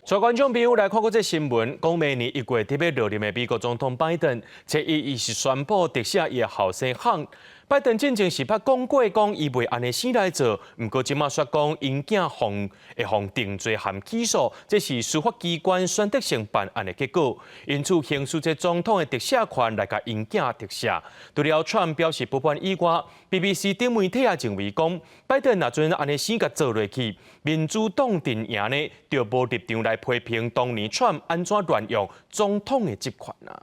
全观众朋友来看过这新闻，讲明年1月特别落任的美国总统拜登，这伊是宣布特赦伊的后生汉。拜登真正是捌讲过，讲伊袂安尼死来做，毋过即马说讲因囝会定罪含起诉，这是司法机关选择性办案的结果。因此，行使这总统的特赦权来甲因囝特赦。除了川表示不满以外 ，BBC 顶媒体也认为讲，拜登若准安尼死甲做落去，民主党阵营呢就无立场来批评当年川安怎乱用总统的职权啊。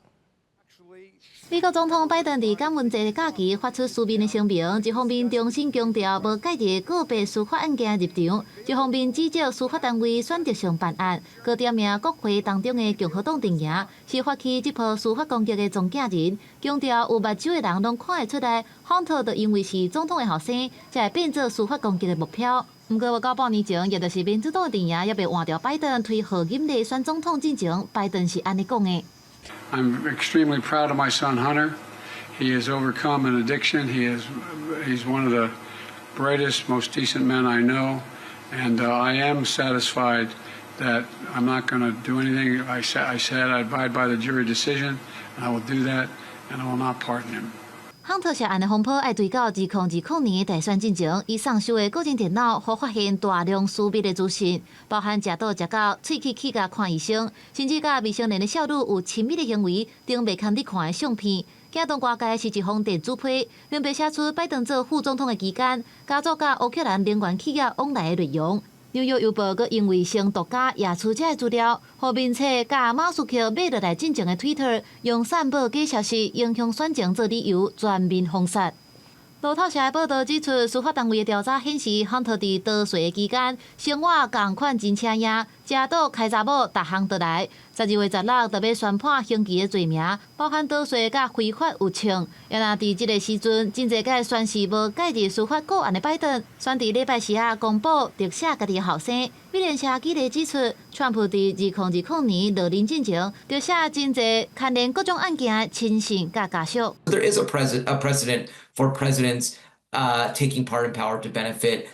美国总统拜登伫感恩节假期发出书面的声明，一方面重新强调无介入个别司法案件入场，一方面指责司法单位选择性办案，佮点名国会当中的共和党阵营是发起这波司法攻击的撞镜人，强调有目睭的人拢看会出来，亨特就因为是总统的后生，才会变做司法攻击的目标。不过，到半年前，也就是民主党的阵营也被换掉拜登推贺锦丽选总统进前，拜登是安尼讲的。 I'm extremely proud of my son Hunter. He has overcome an addiction. He's one of the brightest, most decent men I know, and I am satisfied that I'm not going to do anything. I said I abide by the jury decision, and I will do that, and I will not pardon him. 亨特涉案的风波爱追到2020年大选进前，伊送收的个人电脑，互发现大量私密的资讯，包含食到食到喙齿起甲看医生，甚至甲未成年的少女有亲密的行为，等未堪你看的相片。惊动外界是一封电子批，并被写出拜登做副总统的期间，家族甲乌克兰能源企业往来的内容。 纽约邮报阁因为先独家也出这资料，互并且甲马斯克买落来进前的 Twitter 用散布假消息影响选情做理由，全面封杀。路透社的报道指出，司法单位的调查显示，亨特伫逃税期间，生活共款真车样，食倒开查某，逐项倒来。12月16特别宣判刑期的罪名，包含逃税甲非法有枪。也若伫即个时阵，真侪个宣誓无介入司法个案的拜登，选伫礼拜四公布特赦家己的后生。美联社记者指出，川普伫2020年落任进前，特赦真侪牵连各种案件的亲信甲家属。There is a precedent for presidents taking part in power to benefit,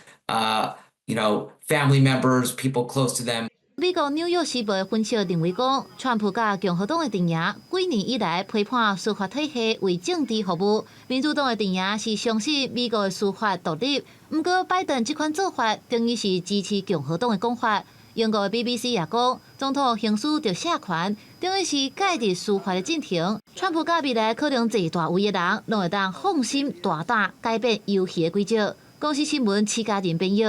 family members, people close to them. 美国《纽约时报》的分析认为，讲川普甲共和党的阵营几年以来批判司法体系为政治服务，民主党的阵营是相信美国的司法独立。不过，拜登这款做法等于是支持共和党的讲法。英国的 BBC 也讲，总统行使特赦权等于是介入司法的进程。川普甲未来可能坐大位的人，拢会当放心大胆改变游戏的规则。公司新闻，徐家人编译。